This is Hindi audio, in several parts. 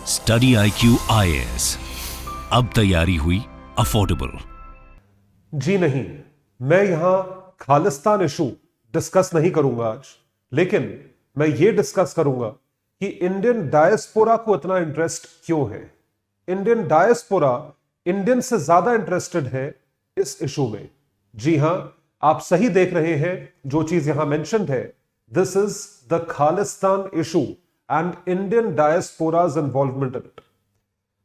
स्टडी IQ IAS, अब तैयारी हुई अफोर्डेबल। जी नहीं, मैं यहां खालिस्तान इशू डिस्कस नहीं करूंगा आज, लेकिन मैं ये डिस्कस करूंगा कि इंडियन डायस्पोरा को इतना इंटरेस्ट क्यों है। इंडियन डायस्पोरा इंडियन से ज्यादा इंटरेस्टेड है इस इशू में। जी हां, आप सही देख रहे हैं, जो चीज यहां मेंशन्ड है, this is the Khalistan issue and Indian diaspora's involvement in it.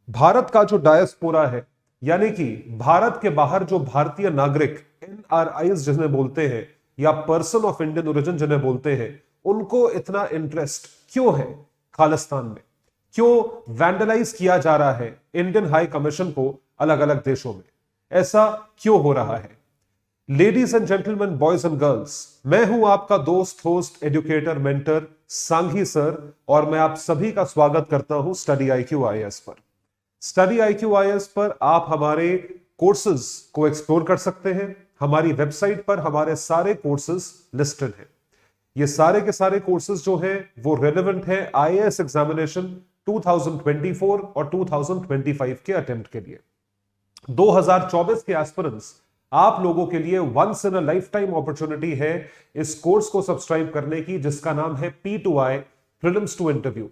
Bharat का जो डायस्पोरा है, यानी कि भारत के बाहर जो भारतीय नागरिक NRIs जिन्हें बोलते हैं, या पर्सन ऑफ इंडियन ओरिजिन जिन्हें बोलते हैं, उनको इतना इंटरेस्ट क्यों है खालिस्तान में? क्यों वैंडलाइज किया जा रहा है इंडियन हाई कमीशन को अलग अलग देशों में? ऐसा क्यों हो रहा है? Ladies and gentleman, boys and girls, मैं हूं आपका दोस्त, host, educator, mentor Sanghi sir, और मैं आप सभी का स्वागत करता हूं स्टडी IQ IAS पर। स्टडी IQ IAS पर आप हमारे कोर्सेज को एक्सप्लोर कर सकते हैं। हमारी वेबसाइट पर हमारे सारे कोर्सेज लिस्टेड हैं। ये सारे के सारे कोर्सेज जो हैं वो रेलेवेंट है IAS एग्जामिनेशन 2024 और 2025 के अटेम्प्ट के लिए। 2024 के एस्पिरेंट्स, आप लोगों के लिए once in a life time opportunity है इस कोर्स को सब्सक्राइब करने की, जिसका नाम है P2I prelims to interview.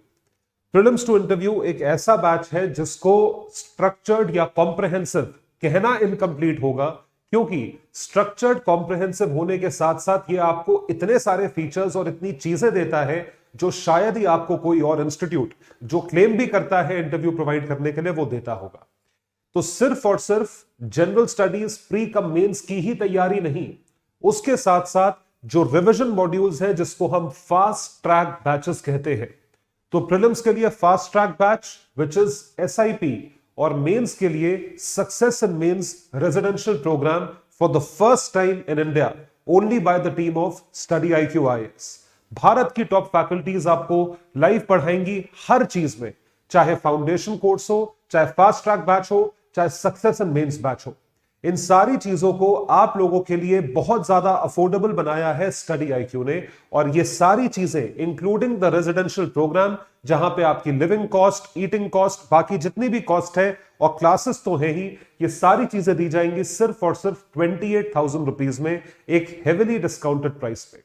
Prelims to interview एक ऐसा बैच है जिसको स्ट्रक्चर्ड या कॉम्प्रहेंसिव कहना इनकम्प्लीट होगा, क्योंकि स्ट्रक्चर्ड कॉम्प्रहेंसिव होने के साथ साथ ये आपको इतने सारे फीचर्स और इतनी चीजें देता है जो शायद ही आपको कोई और इंस्टीट्यूट जो क्लेम भी करता है इंटरव्यू प्रोवाइड करने के लिए वो देता होगा। तो सिर्फ और सिर्फ general studies pre cum mains की ही तैयारी नहीं, उसके साथ साथ जो रिवीजन मॉड्यूल्स हैं जिसको हम फास्ट ट्रैक बैचेस कहते हैं। तो प्रीलिम्स के लिए fast track batch which is SIP, और मेंस के लिए success in mains residential program for the first time in India, only by the team of study IQ IAS। Bharat की टॉप फैकल्टीज आपको लाइव पढ़ाएंगी हर चीज में, चाहे फाउंडेशन कोर्स हो, चाहे फास्ट ट्रैक बैच हो, चाहे सक्सेस एंड मेंस बैच हो। इन सारी चीजों को आप लोगों के लिए बहुत ज्यादा अफोर्डेबल बनाया है स्टडी IQ ने, और ये सारी चीजें इंक्लूडिंग द रेजिडेंशियल प्रोग्राम, जहां पे आपकी लिविंग कॉस्ट, ईटिंग कॉस्ट, बाकी जितनी भी कॉस्ट है, और क्लासेस तो है ही, ये सारी चीजें दी जाएंगी सिर्फ और सिर्फ 28,000 रुपीज में, एक हेविली डिस्काउंटेड प्राइस पे।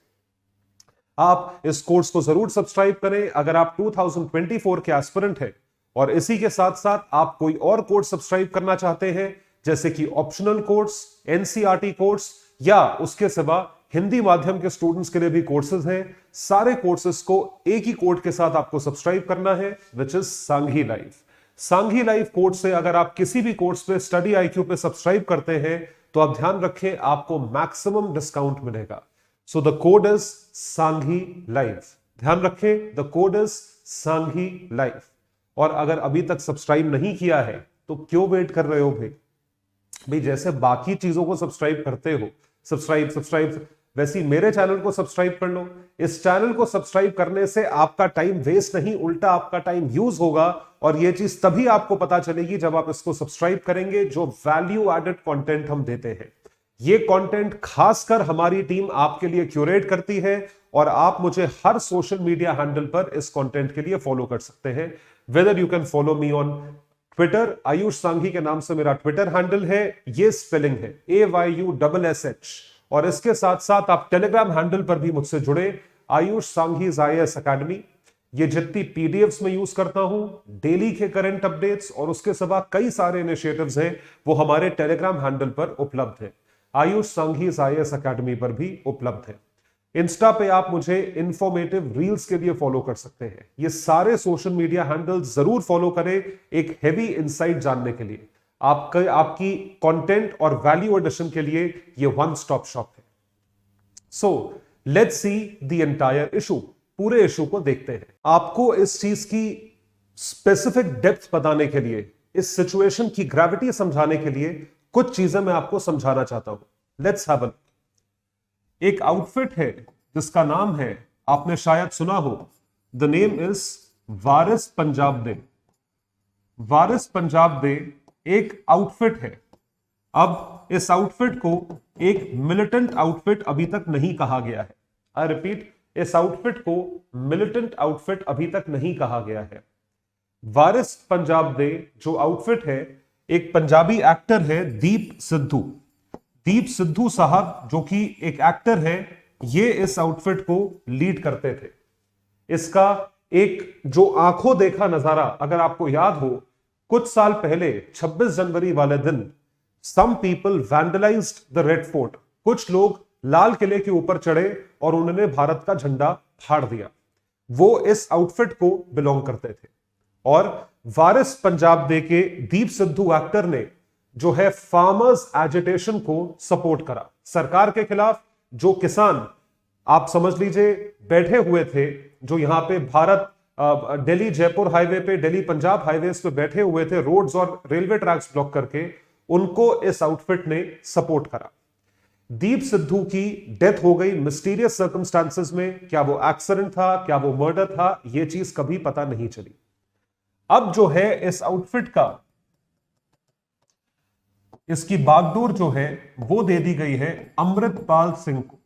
आप इस कोर्स को जरूर सब्सक्राइब करें अगर आप 2024 के एस्पिरेंट हैं, और इसी के साथ साथ आप कोई और कोर्स सब्सक्राइब करना चाहते हैं, जैसे कि ऑप्शनल कोर्स, NCERT कोर्स, या उसके सिवा हिंदी माध्यम के स्टूडेंट्स के लिए भी कोर्सेज हैं। सारे कोर्सेज को एक ही कोड के साथ आपको सब्सक्राइब करना है, which is Sanghi live. Sanghi live code से अगर आप किसी भी कोर्स पे स्टडी IQ पे सब्सक्राइब करते हैं, तो आप ध्यान रखें आपको मैक्सिमम डिस्काउंट मिलेगा। So the code is Sanghi live. ध्यान रखें, the code is Sanghi live. और अगर अभी तक सब्सक्राइब नहीं किया है तो क्यों वेट कर रहे हो भाई? जैसे बाकी चीजों को सब्सक्राइब करते हो, सब्सक्राइब, वैसे ही मेरे चैनल को सब्सक्राइब कर लो। इस चैनल को सब्सक्राइब करने से आपका टाइम वेस्ट नहीं, उल्टा आपका टाइम यूज होगा, और यह चीज तभी आपको पता चलेगी जब आप इसको सब्सक्राइब करेंगे। जो वैल्यू एडेड कंटेंट हम देते हैं, ये कंटेंट खासकर हमारी टीम आपके लिए क्यूरेट करती है, और आप मुझे हर सोशल मीडिया हैंडल पर इस कंटेंट के लिए फॉलो कर सकते हैं। Whether you can follow me on Twitter, Ayush Sanghi के नाम से मेरा ट्विटर हैंडल है, ये स्पेलिंग है AYUSSH, और इसके साथ साथ आप टेलीग्राम हैंडल पर भी मुझसे जुड़े, आयुष सांघी IAS अकेडमी। ये जितनी PDFs में यूज करता हूं, डेली के करंट अपडेट्स, और उसके सिवा कई सारे इनिशिएटिव्स हैं, वो हमारे टेलीग्राम हैंडल पर उपलब्ध है। आयुष सांघी IAS अकेडमी पर भी उपलब्ध है। इंस्टा पे आप मुझे इंफॉर्मेटिव रील्स के लिए फॉलो कर सकते हैं। ये सारे सोशल मीडिया हैंडल्स जरूर फॉलो करें एक हेवी इंसाइट जानने के लिए। आपकी कंटेंट और वैल्यू एडिशन के लिए ये वन स्टॉप शॉप है। So let's see the entire issue. पूरे इशू को देखते हैं। आपको इस चीज की स्पेसिफिक डेप्थ बताने के लिए, इस सिचुएशन की ग्रेविटी समझाने के लिए कुछ चीजें मैं आपको समझाना चाहता हूं। Let's have a look. एक आउटफिट है जिसका नाम है, आपने शायद सुना हो, द नेम इज वारिस पंजाब दे। वारिस पंजाब दे एक आउटफिट है। अब इस आउटफिट को एक मिलिटेंट आउटफिट अभी तक नहीं कहा गया है। आई रिपीट, इस आउटफिट को मिलिटेंट आउटफिट अभी तक नहीं कहा गया है। वारिस पंजाब दे जो आउटफिट है, एक पंजाबी एक्टर है दीप सिद्धू। दीप सिद्धू साहब जो कि एक एक्टर है, ये इस आउटफिट को लीड करते थे। इसका एक जो आंखों देखा नजारा, अगर आपको याद हो, कुछ साल पहले 26 जनवरी वाले दिन some people vandalized the Red Fort. कुछ लोग लाल किले के ऊपर चढ़े और उन्होंने भारत का झंडा फाड़ दिया। वो इस आउटफिट को बिलोंग करते थे। और वारिस पंजाब दे के दीप सिद्धू एक्टर ने जो है फार्मर्स एजिटेशन को सपोर्ट करा। सरकार के खिलाफ जो किसान, आप समझ लीजिए, बैठे हुए थे, जो यहां पे भारत दिल्ली जयपुर हाईवे पे, दिल्ली पंजाब हाईवे पे बैठे हुए थे, रोड्स और रेलवे ट्रैक्स ब्लॉक करके, उनको इस आउटफिट ने सपोर्ट करा। दीप सिद्धू की डेथ हो गई मिस्टीरियस सर्कमस्टांसेस में। क्या वो एक्सीडेंट था, क्या वो मर्डर था, ये चीज कभी पता नहीं चली। अब जो है इस आउटफिट का, इसकी बागडोर जो है वो दे दी गई है अमृतपाल सिंह को।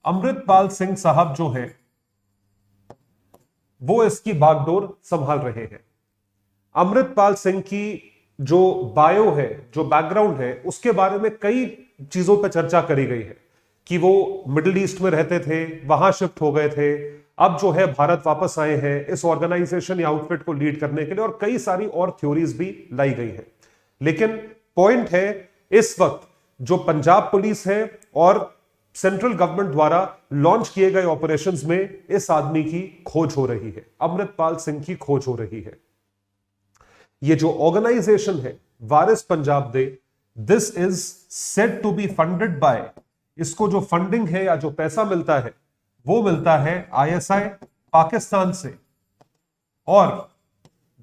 अमृतपाल सिंह साहब जो है वो इसकी बागडोर संभाल रहे हैं। अमृतपाल सिंह की जो बायो है, जो बैकग्राउंड है, उसके बारे में कई चीजों पर चर्चा करी गई है कि वो मिडिल ईस्ट में रहते थे, वहां शिफ्ट हो गए थे, अब जो है भारत वापस आए हैं इस ऑर्गेनाइजेशन या आउटफिट को लीड करने के लिए, और कई सारी और थ्योरीज भी लाई गई है। लेकिन पॉइंट है, इस वक्त जो पंजाब पुलिस है और सेंट्रल गवर्नमेंट द्वारा लॉन्च किए गए ऑपरेशंस में इस आदमी की खोज हो रही है, अमृतपाल सिंह की खोज हो रही है। ये जो ऑर्गेनाइजेशन है Waris Punjab De, this is said to be funded by, इसको जो फंडिंग है या जो पैसा मिलता है वो मिलता है आईएसआई पाकिस्तान से, और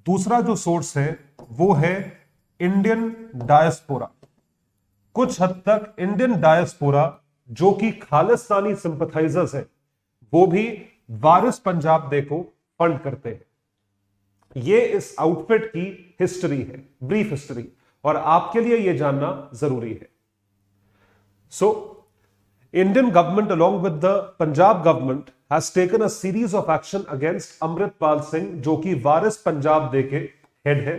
दूसरा जो सोर्स है वो है इंडियन डायस्पोरा। कुछ हद तक इंडियन डायस्पोरा जो कि खालिस्तानी सिंपथाइजर्स है, वो भी वारिस पंजाब दे को फंड करते हैं। ये इस आउटफिट की हिस्ट्री है, ब्रीफ हिस्ट्री, और आपके लिए यह जानना जरूरी है। So Indian government along with the Punjab government has taken a series of action against Amritpal Singh, जो कि वारिस पंजाब दे के हेड है।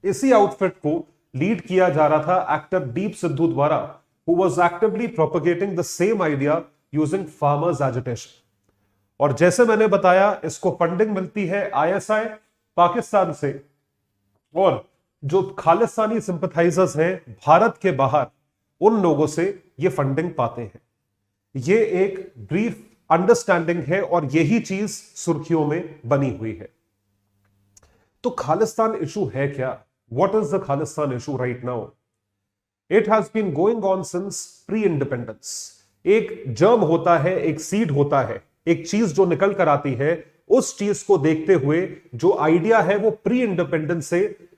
इसी आउटफिट को लीड किया जा रहा था एक्टर दीप सिद्धू द्वारा, who was actively propagating the same idea using farmers agitation। और जैसे मैंने बताया, इसको फंडिंग मिलती है आईएसआई पाकिस्तान से, और जो खालिस्तानी सिंपथाइजर्स हैं भारत के बाहर, उन लोगों से ये फंडिंग पाते हैं। ये एक ब्रीफ अंडरस्टैंडिंग है और यही चीज सुर्खियों में बनी हुई है। तो खालिस्तान इशू है क्या? What is the Khalistan issue right now? It has been going on since pre independence. एक जर्म होता है, एक सीड होता है, एक चीज जो निकल कर आती है, उस चीज को देखते हुए जो आइडिया है वो प्री इंडिपेंडेंस से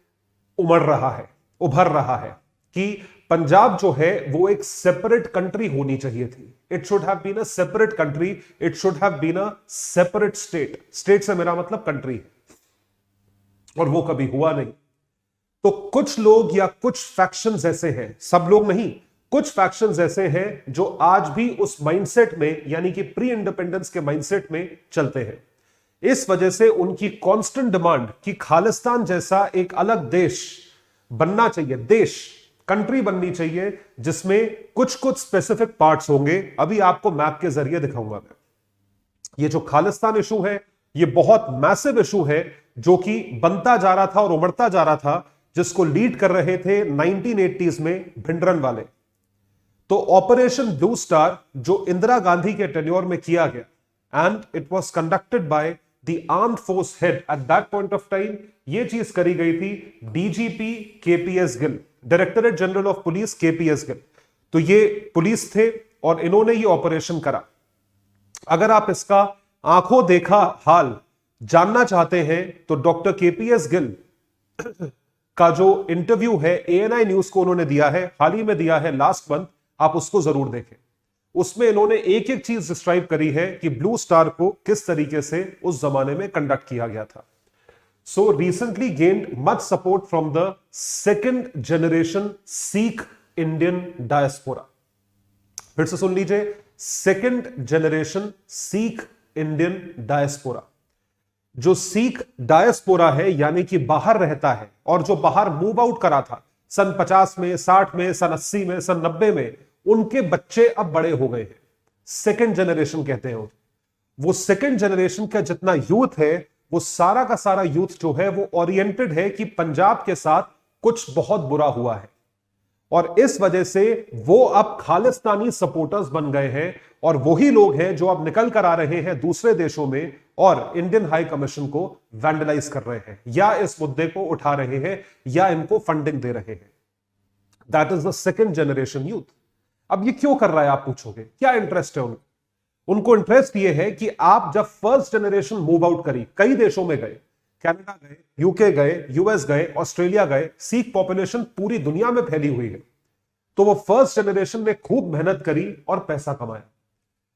उमड़ रहा है, उभर रहा है कि पंजाब जो है वो एक सेपरेट कंट्री होनी चाहिए थी। It should have been a separate country, it should have been a separate state. State से मेरा मतलब कंट्री है, और वो कभी हुआ नहीं। तो कुछ लोग या कुछ फैक्शंस ऐसे हैं, सब लोग नहीं, कुछ फैक्शंस ऐसे हैं जो आज भी उस माइंडसेट में, यानी कि प्री इंडिपेंडेंस के माइंडसेट में चलते हैं। इस वजह से उनकी कांस्टेंट डिमांड कि खालिस्तान जैसा एक अलग देश बनना चाहिए, देश, कंट्री बननी चाहिए, जिसमें कुछ कुछ स्पेसिफिक पार्ट्स होंगे। अभी आपको मैप के जरिए दिखाऊंगा मैं। ये जो खालिस्तान इशू है, ये बहुत मैसिव इशू है, जो कि बनता जा रहा था और उमड़ता जा रहा था, जिसको लीड कर रहे थे 1980s में भिंडरन वाले। तो ऑपरेशन ब्लू स्टार जो इंदिरा गांधी के टेन्योर में किया गया, and it was conducted by the armed force head at that point of time. ये चीज करी गई थी DGP KPS Gill, directorate general of police KPS Gill. तो ये पुलिस थे और इन्होंने ये ऑपरेशन करा। अगर आप इसका आंखों देखा हाल जानना चाहते हैं तो डॉक्टर केपीएस गिल का जो इंटरव्यू है एएनआई न्यूज को उन्होंने दिया है, हाल ही में दिया है, लास्ट मंथ, आप उसको जरूर देखें। उसमें इन्होंने एक एक चीज डिस्क्राइब करी है कि ब्लू स्टार को किस तरीके से उस जमाने में कंडक्ट किया गया था। So recently gained much support from the second generation Sikh Indian diaspora. फिर से सुन लीजिए, second generation Sikh Indian diaspora. जो सिख डायस्पोरा है यानी कि बाहर रहता है और जो बाहर मूव आउट करा था सन 50 में, 60 में, सन 80 में, सन 90 में, उनके बच्चे अब बड़े हो गए हैं। सेकेंड जनरेशन कहते हैं वो सेकेंड जनरेशन का जितना यूथ है वो सारा का सारा यूथ जो है वो ओरिएंटेड है कि पंजाब के साथ कुछ बहुत बुरा हुआ है और इस वजह से वो अब खालिस्तानी सपोर्टर्स बन गए हैं और वही लोग हैं जो अब निकल कर आ रहे हैं दूसरे देशों में और इंडियन हाई कमीशन को वैंडलाइज कर रहे हैं या इस मुद्दे को उठा रहे हैं या इनको फंडिंग दे रहे हैं। That is the second generation youth. अब ये क्यों कर रहा है आप पूछोगे, क्या इंटरेस्ट है उनको इंटरेस्ट ये है कि आप जब फर्स्ट जनरेशन मूव आउट करी, कई देशों में गए, कनाडा गए, यूके गए, यूएस गए, ऑस्ट्रेलिया गए, सिख पॉपुलेशन पूरी दुनिया में फैली हुई है, तो वो फर्स्ट जनरेशन ने खूब मेहनत करी और पैसा कमाया।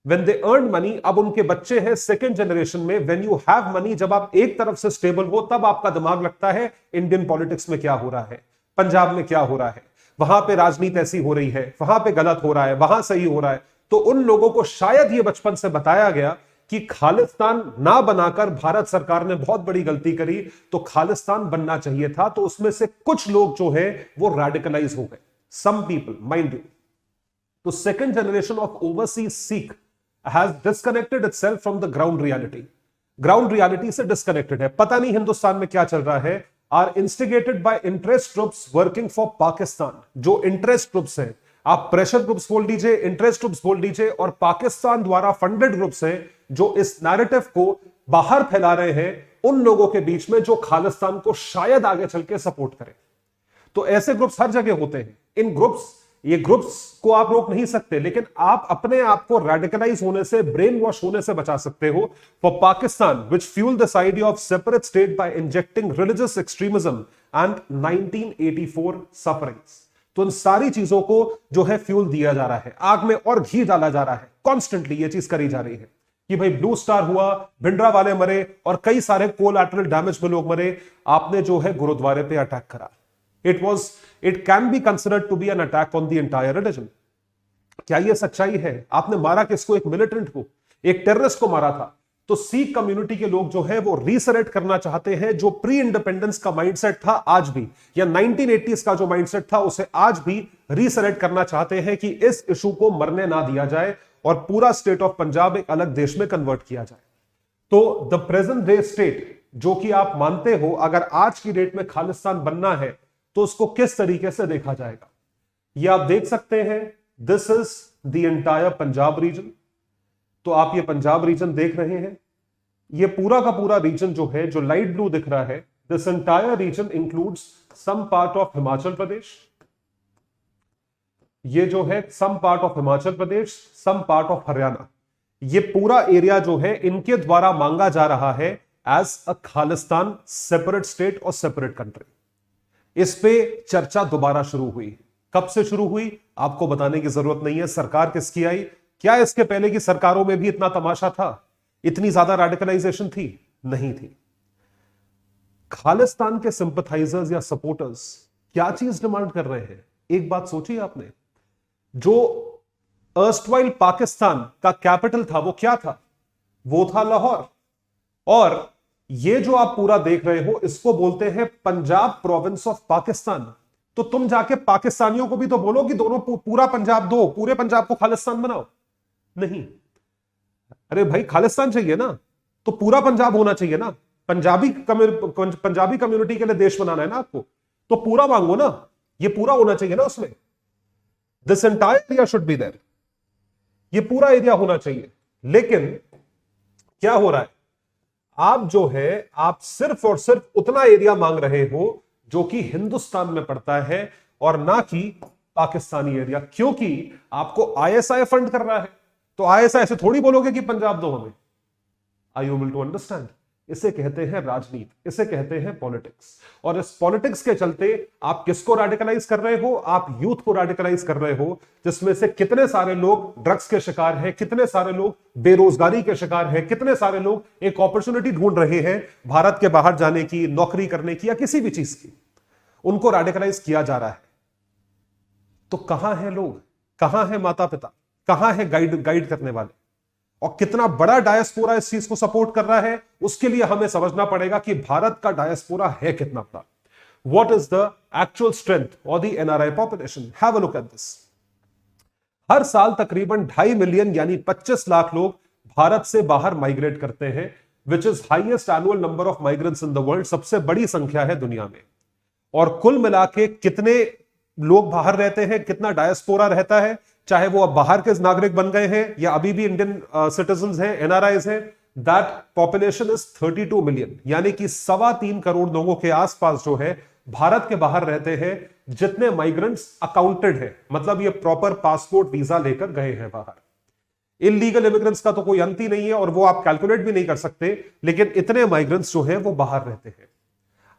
When they earned money, अब उनके बच्चे हैं सेकेंड जनरेशन में। When you have money, जब आप एक तरफ से स्टेबल हो तब आपका दिमाग लगता है इंडियन पॉलिटिक्स में क्या हो रहा है, पंजाब में क्या हो रहा है, वहां पे राजनीति ऐसी हो रही है, वहां पे गलत हो रहा है, वहां सही हो रहा है। तो उन लोगों को शायद ये बचपन से बताया गया कि खालिस्तान ना बनाकर भारत सरकार ने बहुत बड़ी गलती करी, तो खालिस्तान बनना चाहिए था। तो उसमें से कुछ लोग जो है वो रेडिकलाइज हो गए, सम पीपल, माइंड यू। तो second generation of overseas Sikh has disconnected itself from the ground reality. Ground reality से डिस्कनेक्टेड है, पता नहीं हिंदुस्तान में क्या चल रहा है। Are instigated by interest groups working for Pakistan. जो इंटरेस्ट ग्रुप्स हैं, आप प्रेशर ग्रुप्स बोल दीजिए, इंटरेस्ट ग्रुप्स बोल दीजिए, और पाकिस्तान द्वारा फंडेड ग्रुप्स हैं जो इस नैरेटिव को बाहर फैला रहे हैं उन लोगों के बीच में जो खालिस्तान को शायद आगे चल के सपोर्ट करें। तो ऐसे ग्रुप्स हर जगह होते हैं। इन ग्रुप्स, ये ग्रुप्स को आप रोक नहीं सकते, लेकिन आप अपने आप को रेडिकलाइज होने से, ब्रेन वॉश होने से बचा सकते हो। For Pakistan which fuel this idea of separate state by injecting religious extremism and 1984 sufferings. तो इन सारी चीजों को जो है फ्यूल दिया जा रहा है, आग में और घी डाला जा रहा है, कॉन्स्टेंटली ये चीज करी जा रही है कि भाई ब्लू स्टार हुआ, भिंडरा वाले मरे और कई सारे कोलैटरल डैमेज में लोग मरे, आपने जो है गुरुद्वारे पे अटैक करा। It can be considered to be an attack on the entire religion. क्या यह सच्चाई है? आपने मारा किसको? एक मिलिटेंट को, एक टेररिस्ट को मारा था। तो सिख कम्युनिटी के लोग जो है वो रीसेलेक्ट करना चाहते हैं, जो प्री इंडिपेंडेंस का माइंडसेट था आज भी, या 1980s का जो माइंडसेट था उसे आज भी रीसेलेक्ट करना चाहते हैं कि इस इशू को मरने ना दिया जाए और पूरा स्टेट ऑफ पंजाब एक अलग देश में कन्वर्ट किया जाए। तो द प्रेजेंट डे स्टेट जो कि आप मानते हो, अगर आज की डेट में खालिस्तान बनना है तो उसको किस तरीके से देखा जाएगा, ये आप देख सकते हैं। This is the entire Punjab region. तो आप ये पंजाब रीजन देख रहे हैं, ये पूरा का पूरा रीजन जो है, जो लाइट ब्लू दिख रहा है, this entire region includes some part of Himachal Pradesh. ये जो है some part of Himachal Pradesh, some part of Haryana. ये पूरा एरिया जो है इनके द्वारा मांगा जा रहा है as a Khalistan separate state और सेपरेट कंट्री। इस पे चर्चा दोबारा शुरू हुई। कब से शुरू हुई आपको बताने की जरूरत नहीं है। सरकार किसकी आई? क्या इसके पहले की सरकारों में भी इतना तमाशा था? इतनी ज्यादा रेडिकलाइजेशन थी? नहीं थी। खालिस्तान के सिंपथाइजर्स या सपोर्टर्स क्या चीज डिमांड कर रहे हैं? एक बात सोचिए आपने, जो अर्स्टवाइल पाकिस्तान का कैपिटल था वो क्या था? वो था लाहौर। और ये जो आप पूरा देख रहे हो इसको बोलते हैं पंजाब प्रोविंस ऑफ पाकिस्तान। तो तुम जाके पाकिस्तानियों को भी तो बोलो कि दोनों पूरा पंजाब दो, पूरे पंजाब को खालिस्तान बनाओ। नहीं, अरे भाई खालिस्तान चाहिए ना तो पूरा पंजाब होना चाहिए ना। पंजाबी कम्युनिटी के लिए देश बनाना है ना आपको, तो पूरा मांगो ना, ये पूरा होना चाहिए ना उसमें। This entire area should be there, ये पूरा एरिया होना चाहिए। लेकिन क्या हो रहा है, आप जो है आप सिर्फ और सिर्फ उतना एरिया मांग रहे हो जो कि हिंदुस्तान में पड़ता है और ना कि पाकिस्तानी एरिया, क्योंकि आपको आईएसआई फंड कर रहा है। तो आईएसआई से थोड़ी बोलोगे कि पंजाब दो हमें। आई यू विल टू अंडरस्टैंड? इसे कहते हैं राजनीति, इसे कहते हैं पॉलिटिक्स। और इस पॉलिटिक्स के चलते आप किसको रेडिकलाइज कर रहे हो? आप यूथ को रेडिकलाइज कर रहे हो, जिसमें से कितने सारे लोग ड्रग्स के शिकार हैं, कितने सारे लोग बेरोजगारी के शिकार हैं, कितने सारे लोग एक अपॉर्चुनिटी ढूंढ रहे हैं भारत के बाहर जाने की, नौकरी करने की या किसी भी चीज की। उनको रेडिकलाइज किया जा रहा है। तो कहां है लोग, कहां है माता पिता, कहां है गाइड करने वाले? और कितना बड़ा डायस्पोरा इस चीज को सपोर्ट कर रहा है, उसके लिए हमें समझना पड़ेगा कि भारत का डायस्पोरा है कितना बड़ा। What is the actual strength or the NRI population? Have a look at this. हर साल तकरीबन 2.5 मिलियन यानी 25 लाख लोग भारत से बाहर माइग्रेट करते हैं, which is highest annual number of migrants in the world, सबसे बड़ी संख्या है दुनिया में। और कुल मिला के कितने लोग बाहर रहते हैं, कितना डायस्पोरा रहता है, चाहे वो अब बाहर के नागरिक बन गए हैं या अभी भी इंडियन सिटीजन हैं, एनआरआईज हैं, दैट पॉपुलेशन इज 32 मिलियन, यानी कि 3.25 करोड़ लोगों के आसपास जो है भारत के बाहर रहते हैं, जितने माइग्रेंट्स अकाउंटेड है, मतलब ये प्रॉपर पासपोर्ट वीजा लेकर गए हैं बाहर। इलीगल इमिग्रेंट्स का तो कोई अंत ही नहीं है और वो आप कैलकुलेट भी नहीं कर सकते, लेकिन इतने माइग्रेंट्स जो हैं वो बाहर रहते हैं।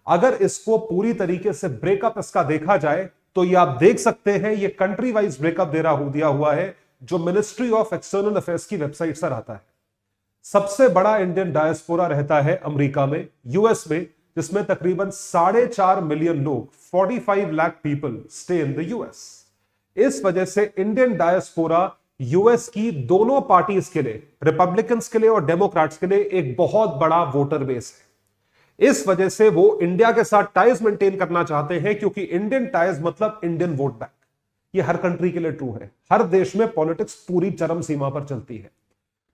अगर इसको पूरी तरीके से ब्रेकअप इसका देखा जाए तो ये आप देख सकते हैं, ये कंट्री वाइज ब्रेकअप दिया हुआ है जो मिनिस्ट्री ऑफ एक्सटर्नल अफेयर्स की वेबसाइट से आता है। सबसे बड़ा इंडियन डायस्पोरा रहता है अमेरिका में, यूएस में, जिसमें तकरीबन 4.5 मिलियन लोग, 45 lakh people stay in the US. इस वजह से इंडियन डायस्पोरा यूएस की दोनों पार्टीज के लिए, रिपब्लिकन्स के लिए और डेमोक्रेट्स के लिए, एक बहुत बड़ा वोटर बेस है। इस वजह से वो इंडिया के साथ टाइज मेंटेन करना चाहते हैं, क्योंकि इंडियन टाइज मतलब इंडियन वोट बैंक। ये हर कंट्री के लिए ट्रू है, हर देश में पॉलिटिक्स पूरी चरम सीमा पर चलती है।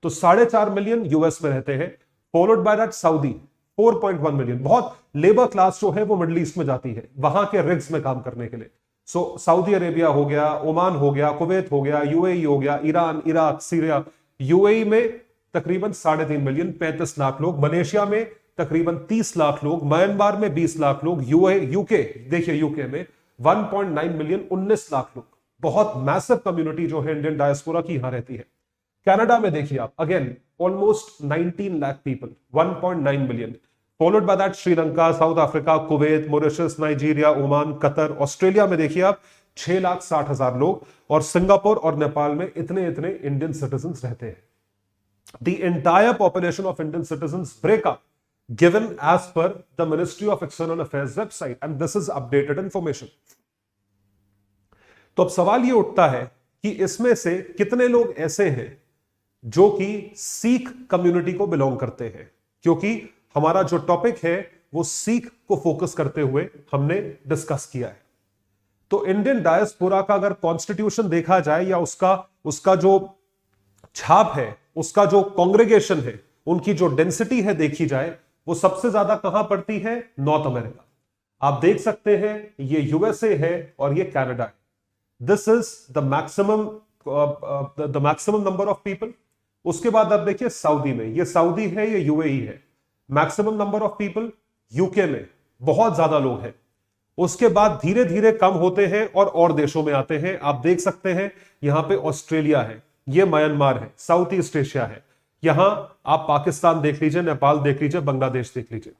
तो 4.5 मिलियन यूएस में रहते हैं, followed by that Saudi 4.1 million. बहुत लेबर क्लास जो है वो मिडिल ईस्ट में जाती है वहां के रिग्स में काम करने के लिए। सो सऊदी अरेबिया हो गया, ओमान हो गया, कुवैत हो गया, यूएई हो गया, ईरान, इराक, सीरिया। यूएई में तकरीबन 3.5 मिलियन, 35 लाख लोग। मलेशिया में तकरीबन 30 लाख लोग, म्यांमार में 20 लाख लोग, यूके देखिए, यूके में 1.9 मिलियन, 19 लाख लोग। बहुत मैसिव कम्युनिटी जो है इंडियन डायस्पोरा की यहां रहती है। कनाडा में देखिए आप, again almost 19 lakh people, 1.9 million, followed by that Sri Lanka, south Africa, Kuwait, Mauritius, Nigeria, Oman, Qatar. Australia में देखिए आप 6,60,000 लोग, और सिंगापुर और नेपाल में इतने इंडियन सिटीजन रहते हैं। The entire population of Indian citizen breakup given as per the Ministry of External Affairs website, and this is updated information. तो अब सवाल ये उठता है कि इसमें से कितने लोग ऐसे हैं जो कि सिख कम्युनिटी को बिलोंग करते हैं, क्योंकि हमारा जो टॉपिक है वो सिख को फोकस करते हुए हमने डिस्कस किया है। तो इंडियन डायस्पोरा का अगर कॉन्स्टिट्यूशन देखा जाए या उसका जो छाप है, उसका जो कांग्रेगेशन है, उनकी जो डेंसिटी है देखी जाए, वो सबसे ज्यादा कहां पड़ती है? North America. आप देख सकते हैं ये यूएसए है और ये कनाडा है। This is the maximum number of people. उसके बाद आप देखिए सऊदी में, ये सऊदी है, ये यूएई है। Maximum number of people UK में, बहुत ज्यादा लोग हैं। उसके बाद धीरे धीरे कम होते हैं और देशों में आते हैं। आप देख सकते हैं यहां पे ऑस्ट्रेलिया है, ये म्यांमार है, साउथ ईस्ट एशिया है। यहां आप पाकिस्तान देख लीजिए, नेपाल देख लीजिए, बांग्लादेश देख लीजिए।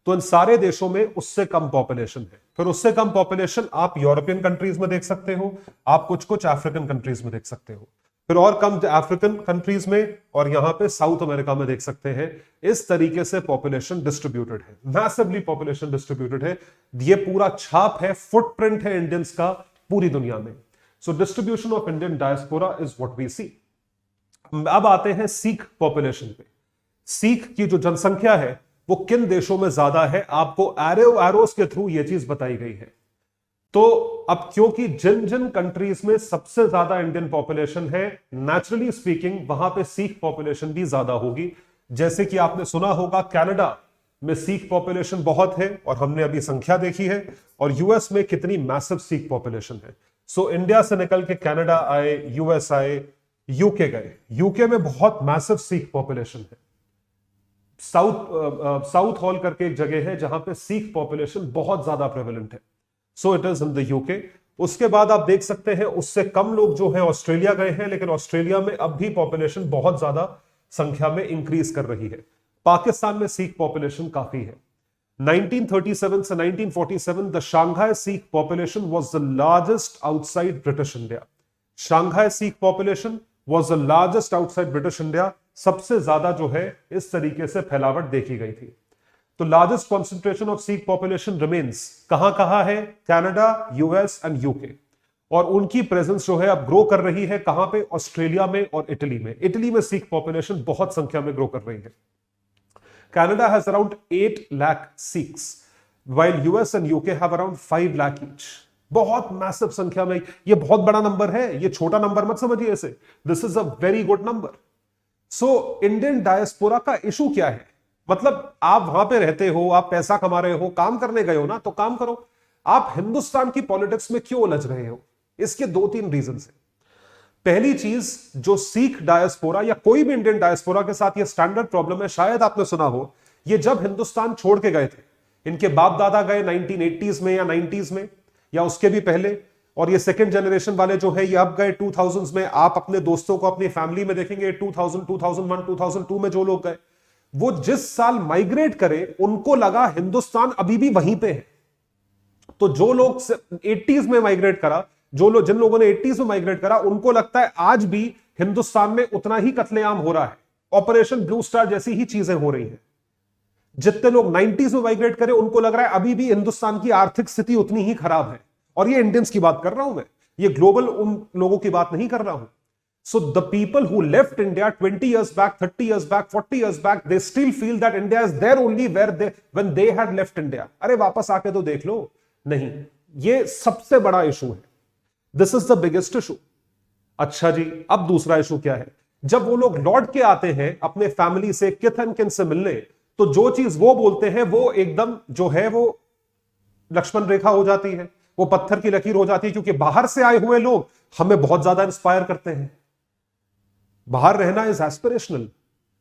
तो इन सारे देशों में उससे कम पॉपुलेशन है। फिर उससे कम पॉपुलेशन आप यूरोपियन कंट्रीज में देख सकते हो, आप कुछ अफ्रीकन कंट्रीज में देख सकते हो, फिर और कम अफ्रीकन कंट्रीज में, और यहां पे साउथ अमेरिका में देख सकते हैं। इस तरीके से पॉपुलेशन डिस्ट्रीब्यूटेड है, मैसिवली पॉपुलेशन डिस्ट्रीब्यूटेड है। ये पूरा छाप है, फुटप्रिंट है इंडियंस का पूरी दुनिया में। So distribution of Indian diaspora is what we see. अब आते हैं सिख पॉपुलेशन पे। सिख की जो जनसंख्या है वो किन देशों में ज्यादा है, आपको एरोस के थ्रू ये चीज बताई गई है। तो अब क्योंकि जिन जिन कंट्रीज में सबसे ज्यादा इंडियन पॉपुलेशन है, नेचुरली स्पीकिंग वहां पे सिख पॉपुलेशन भी ज्यादा होगी। जैसे कि आपने सुना होगा कनाडा में सिख पॉपुलेशन बहुत है, और हमने अभी संख्या देखी है, और यूएस में कितनी मैसिव सिख पॉपुलेशन है। सो इंडिया से निकल के कनाडा आए, यूएस आए, यूके गए। यूके में बहुत मैसिव सिख पॉपुलेशन है। साउथ हॉल करके एक जगह है जहां पे सिख पॉपुलेशन बहुत ज्यादा प्रेवलेंट है। So it is in the UK. उसके बाद आप देख सकते हैं उससे कम लोग जो हैं ऑस्ट्रेलिया गए हैं, लेकिन ऑस्ट्रेलिया में अब भी पॉपुलेशन बहुत ज्यादा संख्या में इंक्रीज कर रही है। पाकिस्तान में सिख पॉपुलेशन काफी है। 1937 से 1947 the Shanghai Sikh population was the largest outside British India. Shanghai Sikh population was the largest outside British India। सबसे ज्यादा जो है इस तरीके से फैलावट देखी गई थी। तो largest concentration of Sikh population remains कहां है? Canada, US and UK. और उनकी प्रेजेंस जो है अब ग्रो कर रही है कहां पे? ऑस्ट्रेलिया में और इटली में। इटली में सिख पॉपुलेशन बहुत संख्या में ग्रो कर रही है। Canada has around 8 lakh Sikhs, while US and UK have around 5 lakh each। बहुत मैसिव संख्या में, ये बहुत बड़ा नंबर है, ये छोटा नंबर मत समझिए इसे, this is a very good number. So Indian diaspora का इशू क्या है? मतलब आप वहां पे रहते हो, आप पैसा कमा रहे हो, काम करने गए हो ना, तो काम करो। आप हिंदुस्तान की पॉलिटिक्स में क्यों उलझ रहे हो? इसके 2-3 रीजन है। पहली चीज, जो सिख डायस्पोरा या कोई भी इंडियन डायस्पोरा के साथ ये स्टैंडर्ड प्रॉब्लम है, शायद आपने सुना हो, ये जब हिंदुस्तान छोड़ के गए थे, इनके बाप दादा गए 1980s में या 90s में या उसके भी पहले, और ये सेकंड जनरेशन वाले जो है ये अब गए 2000s में। आप अपने दोस्तों को अपनी फैमिली में देखेंगे 2000, 2001, 2002 में जो लोग गए, वो जिस साल माइग्रेट करे उनको लगा हिंदुस्तान अभी भी वहीं पे है। तो जो लोग 80s में माइग्रेट करा, जिन लोगों ने 80s में माइग्रेट करा, उनको लगता है आज भी हिंदुस्तान में उतना ही कत्लेआम हो रहा है, ऑपरेशन ब्लू स्टार जैसी ही चीजें हो रही हैं। जितने लोग 90s में माइग्रेट करे उनको लग रहा है अभी भी हिंदुस्तान की आर्थिक स्थिति उतनी ही खराब है। और ये इंडियंस की बात कर रहा हूं मैं, ये ग्लोबल उन लोगों की बात नहीं कर रहा हूं। So the people who left India 20 years back, 30 years back, 40 years back, they still feel that India is there only when they had left India। अरे वापस आके तो देख लो। नहीं, ये सबसे बड़ा इशू है, this is the biggest issue. अच्छा जी, अब दूसरा इशू क्या है? जब वो लोग लौट के आते हैं अपने फैमिली से, किथ एंड किन से मिलने, तो जो चीज वो बोलते हैं वो एकदम जो है वो लक्ष्मण रेखा हो जाती है, वो पत्थर की लकीर हो जाती है। क्योंकि बाहर से आए हुए लोग हमें बहुत ज्यादा इंस्पायर करते हैं। बाहर रहना इज एस्पिरेशनल।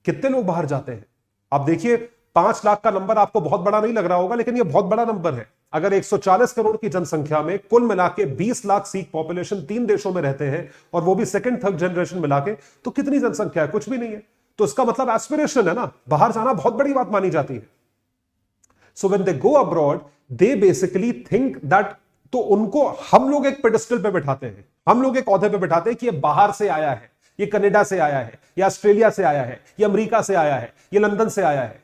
कितने लोग बाहर जाते हैं? आप देखिए, 5 लाख का नंबर आपको बहुत बड़ा नहीं लग रहा होगा, लेकिन ये बहुत बड़ा नंबर है। अगर 140 करोड़ की जनसंख्या में कुल मिला के 20 लाख सिख पॉपुलेशन 3 देशों में रहते हैं, और वो भी सेकंड थर्ड जनरेशन मिला के, तो कितनी जनसंख्या है? कुछ भी नहीं है। तो इसका मतलब एस्पिरेशन है ना, बाहर जाना बहुत बड़ी बात मानी जाती है। So when they go abroad, they basically think that, तो उनको हम लोग एक पेडिस्टल पे बैठाते हैं, हम लोग एक औहदे पे बैठाते हैं कि ये बाहर से आया है, ये कनाडा से आया है, ये ऑस्ट्रेलिया से आया है, ये अमेरिका से आया है, ये लंदन से आया है।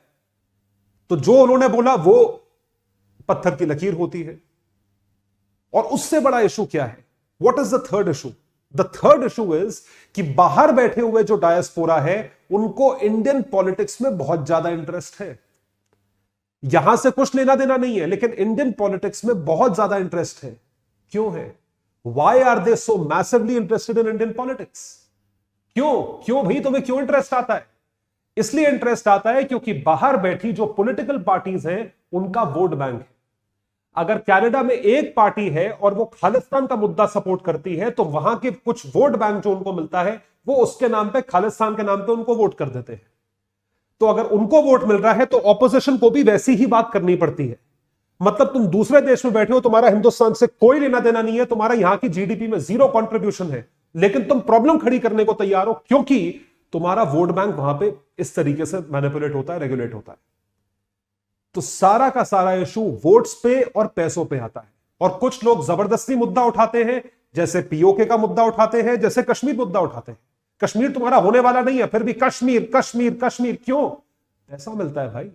तो जो उन्होंने बोला वो पत्थर की लकीर होती है। और उससे बड़ा इशू क्या है? What is the third issue? The third issue is कि बाहर बैठे हुए जो डायस्पोरा है उनको इंडियन पॉलिटिक्स में बहुत ज्यादा इंटरेस्ट है। यहां से कुछ लेना देना नहीं है, लेकिन इंडियन पॉलिटिक्स में बहुत ज्यादा इंटरेस्ट है। क्यों है? Why are they so massively interested in Indian politics? क्यों भाई, तुम्हें क्यों इंटरेस्ट आता है? इसलिए इंटरेस्ट आता है क्योंकि बाहर बैठी जो पॉलिटिकल पार्टीज हैं उनका वोट बैंक है। अगर कनाडा में एक पार्टी है और वो खालिस्तान का मुद्दा सपोर्ट करती है, तो वहां के कुछ वोट बैंक जो उनको मिलता है वो उसके नाम पे, खालिस्तान के नाम पे उनको वोट कर देते हैं। तो अगर उनको वोट मिल रहा है तो ऑपोजिशन को भी वैसी ही बात करनी पड़ती है। मतलब तुम दूसरे देश में बैठे हो, तुम्हारा हिंदुस्तान से कोई लेना देना नहीं है, तुम्हारा यहां की जीडीपी में 0 कंट्रीब्यूशन है, लेकिन तुम प्रॉब्लम खड़ी करने को तैयार हो क्योंकि तुम्हारा वोट बैंक वहां पे इस तरीके से मैनिपुलेट होता है, रेगुलेट होता है। तो सारा का सारा इशू वोट्स पे और पैसों पे आता है। और कुछ लोग जबरदस्ती मुद्दा उठाते हैं, जैसे पीओके का मुद्दा उठाते हैं, जैसे कश्मीर मुद्दा उठाते हैं। कश्मीर तुम्हारा होने वाला नहीं है, फिर भी कश्मीर कश्मीर कश्मीर। क्यों? पैसा मिलता है भाई।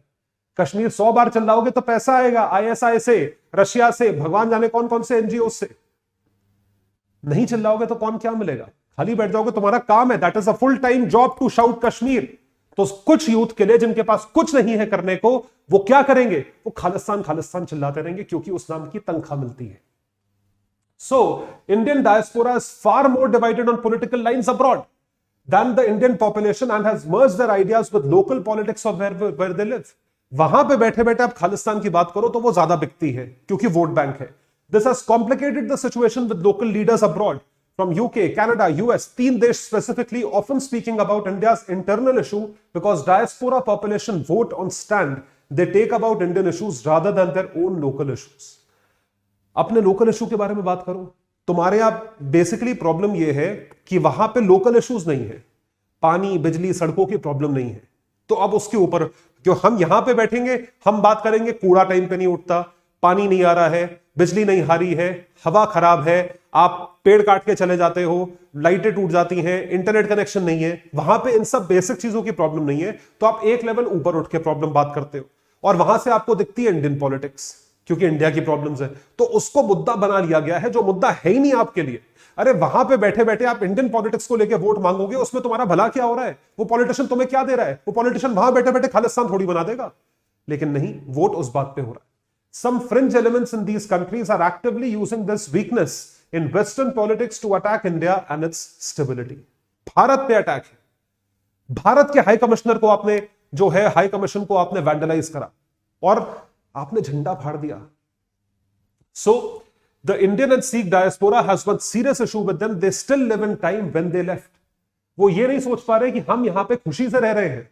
कश्मीर 100 बार चिल्लाओगे तो पैसा आएगा, आईएसआई से, रशिया से, भगवान जाने कौन कौन से एनजीओ से। नहीं चिल्लाओगे तो कौन क्या मिलेगा? खाली बैठ जाओगे, तुम्हारा काम है, that is a full time job to shout Kashmir. तो कुछ यूथ के लिए जिनके पास कुछ नहीं है करने को, वो क्या करेंगे? वो खालिस्तान खालिस्तान चिल्लाते रहेंगे क्योंकि उस नाम की तनख्वाह मिलती है। So Indian diaspora is far more divided on political lines abroad than the Indian population and has merged their ideas with local politics of where they live। वहां पे बैठे बैठे आप खालिस्तान की बात करो तो वो ज्यादा बिकती है क्योंकि वोट बैंक है। This has complicated the situation with local leaders abroad from UK, Canada, US, 3 देश specifically, often speaking about India's internal issue because diaspora population vote on stand, they take about Indian issues rather than their own local issues। अपने लोकल इशू के बारे में बात करो। तुम्हारे यहां बेसिकली प्रॉब्लम यह है कि वहां पे लोकल इश्यूज नहीं है, पानी, बिजली, सड़कों की प्रॉब्लम नहीं है। तो अब उसके ऊपर जो हम यहां पे बैठेंगे, हम बात करेंगे कूड़ा टाइम पे नहीं उठता, पानी नहीं आ रहा है, बिजली नहीं आ रही है, हवा खराब है, आप पेड़ काट के चले जाते हो, लाइटें टूट जाती हैं, इंटरनेट कनेक्शन नहीं है। वहां पे इन सब बेसिक चीजों की प्रॉब्लम नहीं है, तो आप एक लेवल ऊपर उठ के प्रॉब्लम बात करते हो और वहां से आपको दिखती है इंडियन पॉलिटिक्स। क्योंकि इंडिया की प्रॉब्लम्स है, तो उसको मुद्दा बना लिया गया है जो मुद्दा है ही नहीं आपके लिए। अरे वहां पे बैठे बैठे आप इंडियन पॉलिटिक्स को लेकर वोट मांगोगे, उसमें तुम्हारा भला क्या हो रहा है? वो पॉलिटिशियन तुम्हें क्या दे रहा है? वो पॉलिटिशियन वहां बैठे बैठे खालिस्तान थोड़ी बना देगा। लेकिन नहीं, वोट उस बात पे हो रहा है। Some fringe elements in these countries are actively using this weakness in Western politics to attack India and its stability. Bharat पे अटैक है। भारत के हाई कमिश्नर को आपने, जो है हाई कमीशन को आपने वैंडलाइज करा और आपने झंडा फाड़ दिया। So the Indian and Sikh diaspora has one serious issue with them. They still live in time when they left. वो ये नहीं सोच पा रहे कि हम यहां पे खुशी से रह रहे हैं,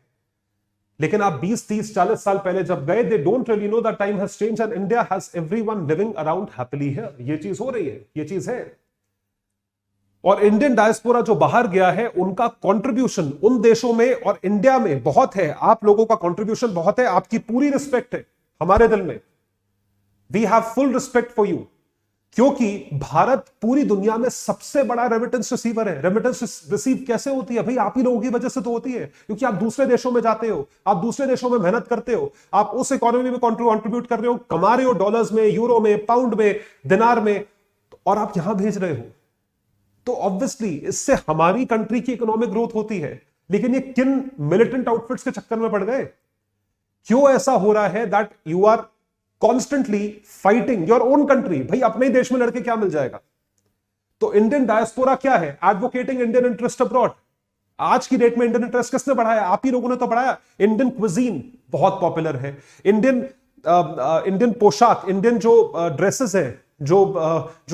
लेकिन आप 20, 30, 40 साल पहले जब गए, they don't really know that time has changed and India has everyone living around happily here. ये चीज हो रही है, ये चीज है। और इंडियन डायस्पोरा जो बाहर गया है, उनका कंट्रीब्यूशन उन देशों में और इंडिया में बहुत है। आप लोगों का कंट्रीब्यूशन बहुत है, आपकी पूरी रिस्पेक्ट है हमारे दिल में। We have full respect for you, क्योंकि भारत पूरी दुनिया में सबसे बड़ा रेमिटेंस रिसीवर है। रेमिटेंस रिसीव कैसे होती है भाई? आप ही लोगों की वजह से तो होती है, क्योंकि आप दूसरे देशों में जाते हो, आप दूसरे देशों में मेहनत करते हो, आप उस इकोनॉमी में कंट्रीब्यूट कर रहे हो, कमा रहे हो डॉलर्स में, यूरो में, पाउंड में, दिनार में, और आप यहां भेज रहे हो। तो ऑब्वियसली इससे हमारी कंट्री की इकोनॉमिक ग्रोथ होती है। लेकिन ये किन मिलिटेंट आउटफिट्स के चक्कर में पड़ गए? क्यों ऐसा हो रहा है that you are constantly fighting your own country? भाई अपने ही देश में लड़के क्या मिल जाएगा? तो इंडियन डायस्पोरा क्या है? Advocating Indian interest abroad. आज की डेट में इंडियन इंटरेस्ट किसने बढ़ाया? आप ही लोगों ने तो बढ़ाया। इंडियन क्विजीन बहुत पॉपुलर है, इंडियन पोशाक, इंडियन जो ड्रेसेस है, जो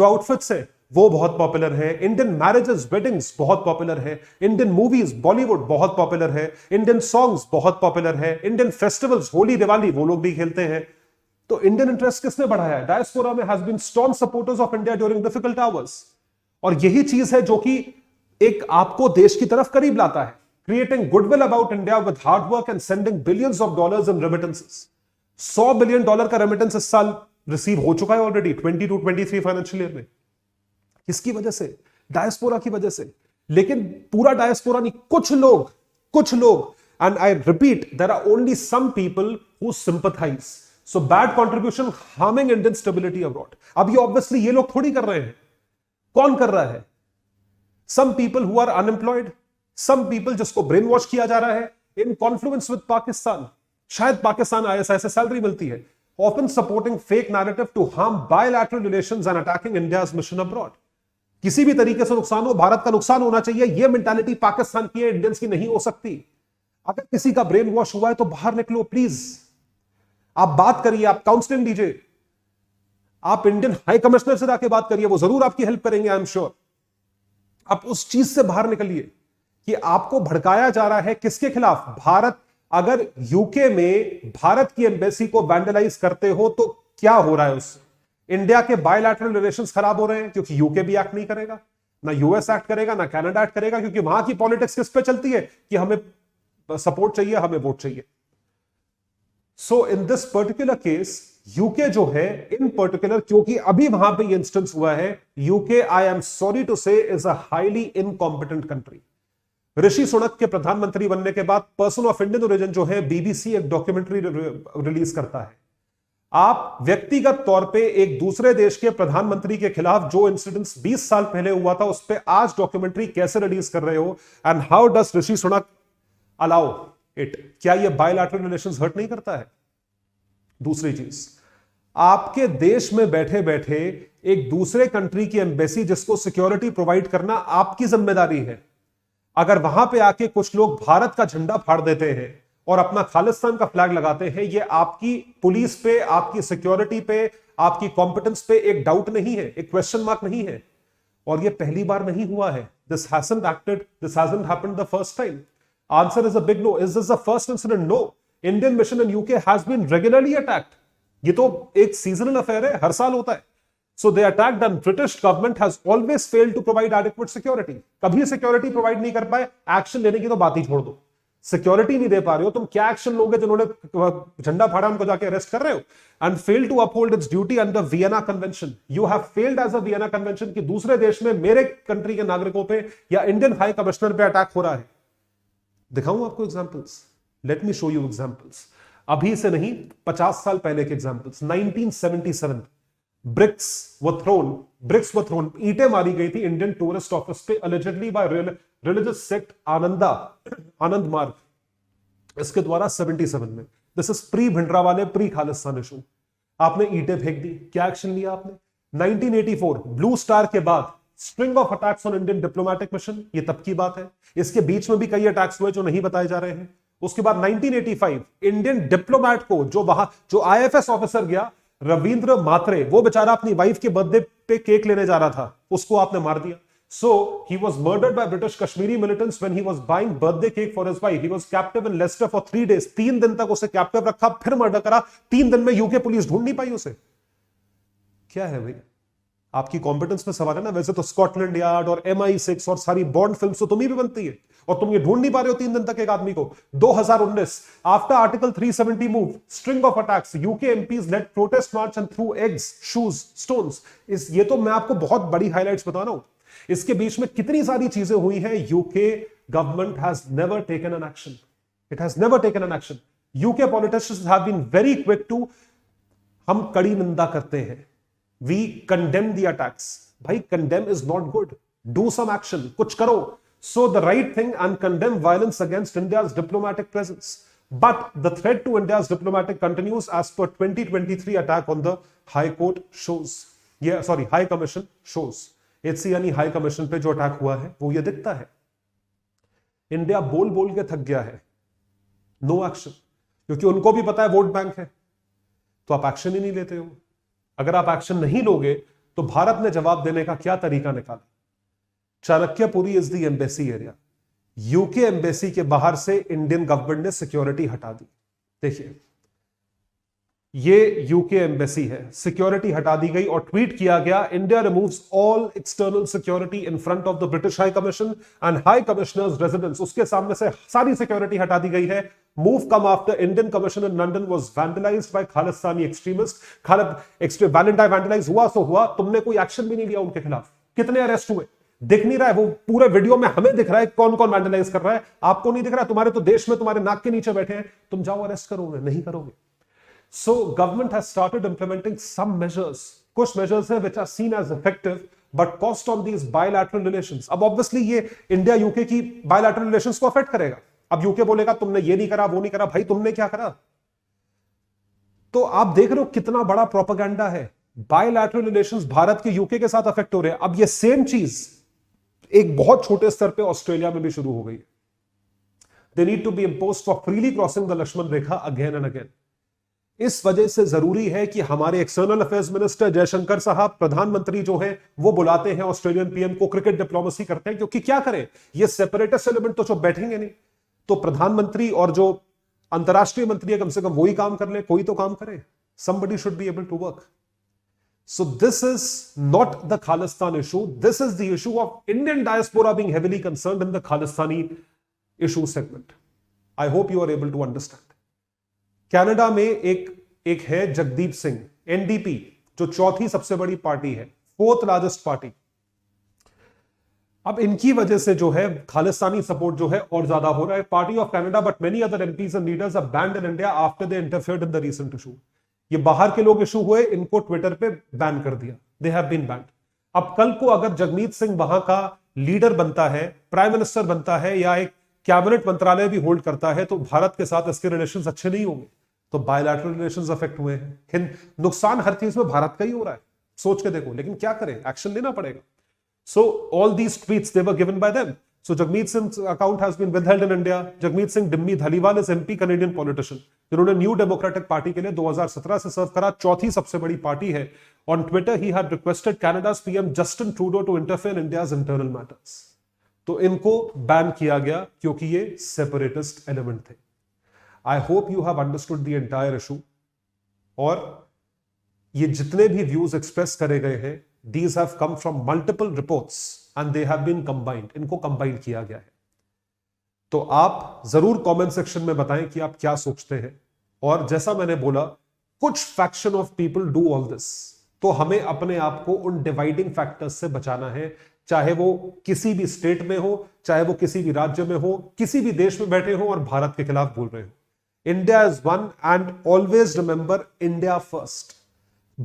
आउटफिट्स है, वो बहुत पॉपुलर है। इंडियन मैरिजेस, वेडिंग्स बहुत पॉपुलर है। इंडियन मूवीज, बॉलीवुड बहुत पॉपुलर है। इंडियन सॉन्ग्स बहुत पॉपुलर है। इंडियन फेस्टिवल्स, होली, दिवाली, वो लोग भी खेलते हैं। तो इंडियन इंटरेस्ट किसने बढ़ाया है? डायस्पोरा में has been stern supporters of India during difficult hours. और यही चीज है जो कि एक आपको देश की तरफ करीब लाता है, creating goodwill about India with hard work and sending billions of dollars in remittances. $100 billion का रेमिटेंस इस साल रिसीव हो चुका है ऑलरेडी 22-23 फाइनेंशियल ईयर में। किसकी वजह से? डायस्पोरा की वजह से। लेकिन पूरा डायस्पोरा नहीं, कुछ लोग, and I repeat, there are only some people who sympathise. So bad contribution harming Indian stability abroad. अब ये obviously ये लोग थोड़ी कर रहे हैं। कौन कर रहा है? Some people who are unemployed, some people जिसको ब्रेन वॉश किया जा रहा है, in confluence with Pakistan, शायद पाकिस्तान ISI से सैलरी मिलती है, often supporting fake narrative to harm bilateral relations and attacking India's mission abroad. किसी भी तरीके से नुकसान हो, भारत का नुकसान होना चाहिए, ये मेंटालिटी पाकिस्तान की है, इंडियंस की नहीं हो सकती। अगर किसी का ब्रेन वॉश हुआ है तो बाहर निकलो प्लीज। आप बात करिए, आप काउंसलिंग दीजिए, आप इंडियन हाई कमिश्नर से जाके बात करिए, वो जरूर आपकी हेल्प करेंगे, आई एम श्योर। आप उस चीज से बाहर निकलिए कि आपको भड़काया जा रहा है किसके खिलाफ? भारत। अगर यूके में भारत की एम्बेसी को वैंडलाइज करते हो तो क्या हो रहा है उससे? इंडिया के बायलैटरल रिलेशंस खराब हो रहे हैं, क्योंकि यूके भी एक्ट नहीं करेगा, ना यूएस एक्ट करेगा, ना कनाडा एक्ट करेगा, क्योंकि वहां की पॉलिटिक्स किस पे चलती है कि हमें सपोर्ट चाहिए, हमें वोट चाहिए। So in this particular case UK जो है, इन पर्टिकुलर, क्योंकि अभी वहां पे ये इंस्टेंस हुआ है, UK, I am sorry to say, is a highly incompetent country. Rishi Sunak के प्रधानमंत्री बनने के बाद पर्सन ऑफ इंडियन ओरिजिन जो है, बीबीसी एक डॉक्यूमेंट्री रिलीज करता है। आप व्यक्तिगत तौर पे एक दूसरे देश के प्रधानमंत्री के खिलाफ जो इंसिडेंट्स 20 साल पहले हुआ था, उस पर आज डॉक्यूमेंट्री कैसे रिलीज कर रहे हो? And how does Rishi Sunak allow it? क्या ये बायलैटरल रिलेशंस हर्ट नहीं करता है? दूसरी चीज, आपके देश में बैठे बैठे एक दूसरे कंट्री की एम्बेसी जिसको सिक्योरिटी प्रोवाइड करना आपकी जिम्मेदारी है, अगर वहां पे आके कुछ लोग भारत का झंडा फाड़ देते हैं और अपना खालिस्तान का फ्लैग लगाते हैं, ये आपकी पुलिस पे, आपकी सिक्योरिटी पे, आपकी कॉम्पिटेंस पे एक डाउट नहीं है, एक क्वेश्चन मार्क नहीं है। और ये पहली बार नहीं हुआ है। This hasn't happened the first time. Answer is a big no. Is this the first incident? No. Indian mission in UK has been regularly attacked. ये तो एक seasonal affair है, हर साल होता है। So they attacked and British government has always failed to provide adequate security. कभी security provide नहीं कर पाए। Action लेने की तो बात ही छोड़ दो। Security नहीं दे पा रहे हो, तुम क्या action लोगे? जिन्होंने झंडा फाड़ा उनको जाके arrest कर रहे हो? And failed to uphold its duty under Vienna Convention. You have failed as a Vienna Convention कि दूसरे देश में मेरे कंट्री के नागरिकों पे या इंडियन हाई कमिश्नर पे अटैक हो रहा है। दिखाऊं आपको examples? Let me show you examples. अभी से नहीं, 50 साल पहले के एग्जांपल्स। 1977 ब्रिक्स वर थ्रोन, ईंटें मारी गई थी इंडियन टूरिस्ट ऑफिस पे अलिजेडली बाय रिलीजियस सेक्ट आनंद मार्ग, इसके द्वारा 77 में। This is pre Bhindranwale, pre Khalistan issue. आपने ईंटें फेंक दी, क्या एक्शन लिया आपने? 1984 ब्लू स्टार के बाद string of attacks on Indian diplomatic mission, ये तब की बात है। इसके बीच में भी कई अटैक्स हुए जो नहीं बताए जा रहे हैं। उसके बाद 1985 इंडियन डिप्लोमेट को जो आईएफएस ऑफिसर गया, रविंद्र मात्रे, वो बेचारा अपनी वाइफ के बर्थडे पे केक लेने जा रहा था, उसको आपने मार दिया। So he was murdered by British Kashmiri militants when he was buying birthday cake for his wife. He was captive in Leicester for 3 days. 3 दिन तक उसे कैप्टिव रखा, फिर मर्डर करा। 3 दिन में यूके पुलिस ढूंढ नहीं पाई उसे। क्या है भाई, आपकी कॉम्पिटेंस पे सवाल है ना। वैसे तो स्कॉटलैंड यार्ड और MI6 और सारी बॉन्ड फिल्म तो तुम्ही भी बनती है, और तुम ये ढूंढ नहीं पा रहे हो 3 दिन तक एक आदमी को। 2019 after article 370 move, string of attacks, UK MPs led protest march and threw eggs, shoes, stones. ये तो मैं आपको बहुत बड़ी हाईलाइट्स बता रहा हूं। इसके बीच में कितनी सारी चीजें हुई हैं। UK government has never taken an action, it has never taken an action. UK politicians have been very quick to, हम कड़ी निंदा करते हैं, वी कंडेम द अटैक्स। भाई condemn is not good, do some action, कुछ करो। So the right thing and condemn violence against India's diplomatic presence, but the threat to India's diplomatic continues as per 2023 attack on the high court shows, high commission shows. HC यानी हाई कमीशन पे जो अटैक हुआ है वो ये दिखता है। इंडिया बोल बोल के थक गया है, नो एक्शन, क्योंकि उनको भी पता है वोट बैंक है, तो आप एक्शन ही नहीं लेते हो। अगर आप एक्शन नहीं लोगे तो भारत ने जवाब देने का क्या तरीका निकाला? Chanakyapuri is the embassy area. UK embassy के बाहर से इंडियन गवर्नमेंट ने सिक्योरिटी हटा दी। देखिए ये यूके एम्बेसी है, सिक्योरिटी हटा दी गई और ट्वीट किया गया, India removes all external security in front of the British high commission and high commissioner's residence. उसके सामने से सारी सिक्योरिटी हटा दी गई है। Move comes after Indian commission in London was vandalized by Khalistani extremist. Vandalize हुआ सो हुआ, तुमने कोई एक्शन भी नहीं लिया उनके खिलाफ। कितने अरेस्ट हुए दिख नहीं रहा है, वो पूरे वीडियो में हमें दिख रहा है कौन कौन वैंडलाइज कर रहा है, आपको नहीं दिख रहा। तुम्हारे तो देश में तुम्हारे नाक के नीचे बैठे हैं, तुम जाओ अरेस्ट करोगे, नहीं करोगे। So government has started implementing some measures. कुछ measures हैं which are seen as effective, but cost on these bilateral relations. अब obviously ये इंडिया यूके की bilateral relations को affect करेगा। अब यूके बोलेगा तुमने ये नहीं करा, वो नहीं करा। भाई तुमने क्या करा? तो आप देख रहे हो कितना बड़ा प्रोपेगेंडा है। bilateral relations भारत के यूके के साथ अफेक्ट हो रहे हैं। अब ये सेम चीज एक बहुत छोटे स्तर पे ऑस्ट्रेलिया में भी शुरू हो गई है। They need to be imposed for freely crossing the Lakshman Rekha again and again. इस वजह से जरूरी है कि हमारे एक्सटर्नल अफेयर्स मिनिस्टर जयशंकर साहब, प्रधानमंत्री जो हैं, वो बुलाते हैं ऑस्ट्रेलियन पीएम को, क्रिकेट डिप्लोमेसी करते हैं। क्योंकि क्या करें, ये सेपरेटिस्ट एलिमेंट तो जो बैठेंगे नहीं, तो प्रधानमंत्री और जो अंतरराष्ट्रीय मंत्री है कम से कम वही काम कर ले, कोई तो काम करे। somebody should be able to work. So this is not the Khalistan issue, this is the issue of Indian diaspora being heavily concerned in the Khalistani issue segment. I hope you are able to understand. Canada में एक है जगदीप सिंह, NDP, जो चौथी सबसे बड़ी पार्टी है, 4th लार्जेस्ट पार्टी। अब इनकी वजह से जो है खालिस्तानी सपोर्ट जो है और ज्यादा हो रहा है। Party of Canada but many other MPs and leaders are banned in India after they interfered in the recent issue. ये बाहर के लोग इशू हुए, इनको ट्विटर पे बैन कर दिया, दे हैव बीन बैंड। अब कल को अगर जगमीत सिंह वहां का लीडर बनता है, प्राइम मिनिस्टर बनता है, या एक कैबिनेट मंत्रालय भी होल्ड करता है, तो भारत के साथ इसके रिलेशंस अच्छे नहीं होंगे। तो बायलैटरल रिलेशंस अफेक्ट हुए हैं। नुकसान हर चीज में भारत का ही हो रहा है, सोच के देखो। लेकिन क्या करें, एक्शन लेना पड़ेगा। So all these tweets they were given by them. So Jagmeet Singh account has been withheld in India. Jagmeet Singh Jimmy Dhaliwal is MP Canadian politician, जिन्होंने न्यू डेमोक्रेटिक पार्टी के लिए 2017 से सर्व करा, चौथी सबसे बड़ी पार्टी है। On Twitter he had requested Canada's PM Justin Trudeau to interfere in India's internal matters. तो इनको बैन किया गया क्योंकि ये सेपरेटिस्ट एलिमेंट थे। I hope you have understood the entire issue. और ये जितने भी व्यूज एक्सप्रेस करे गए हैं, these have come from multiple reports and they have been combined. इनको कंबाइन किया गया है। तो आप जरूर कमेंट सेक्शन में बताएं कि आप क्या सोचते हैं। और जैसा मैंने बोला, कुछ faction of people do all this, तो हमें अपने आप को उन डिवाइडिंग फैक्टर्स से बचाना है, चाहे वो किसी भी स्टेट में हो, चाहे वो किसी भी राज्य में हो, किसी भी देश में बैठे हो और भारत के खिलाफ बोल रहे हो। India is one and always remember India first.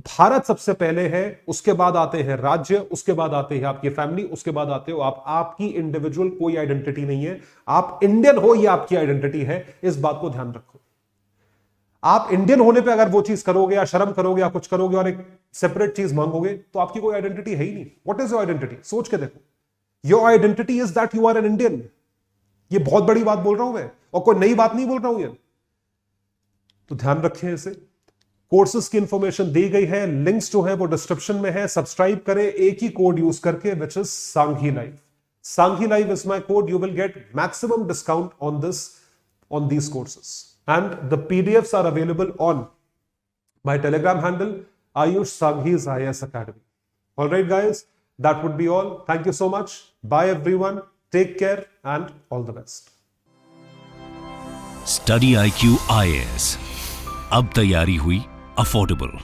Bharat सबसे पहले है, उसके बाद आते हैं राज्य, उसके बाद आते हैं आपकी फैमिली, उसके बाद आते हो आप। आपकी इंडिविजुअल कोई आइडेंटिटी नहीं है, आप इंडियन हो, ये आपकी आइडेंटिटी है। इस बात को ध्यान रखो। आप इंडियन होने पे अगर वो चीज करोगे या शर्म करोगे या कुछ करोगे और एक सेपरेट चीज मांगोगे तो आपकी कोई आइडेंटिटी है ही नहीं। What is your identity? सोच के देखो। Your identity is that you are an Indian. ये बहुत बड़ी बात बोल रहा हूं मैं, और कोई नई बात नहीं बोल रहा हूं ये। तो ध्यान रखें इसे। कोर्सेज की इंफॉर्मेशन दी गई है, लिंक्स जो है वो डिस्क्रिप्शन में है। सब्सक्राइब करें एक ही कोड यूज करके, which is Sanghi live. Sanghi live is my code. You will get maximum discount on this, on these courses, and the PDFs are available on my Telegram handle, Ayush Sanghi's IAS Academy. All right, guys, that would be all. Thank you so much. Bye, everyone. Take care and all the best. Study IQ IAS, अब तैयारी हुई अफोर्डेबल।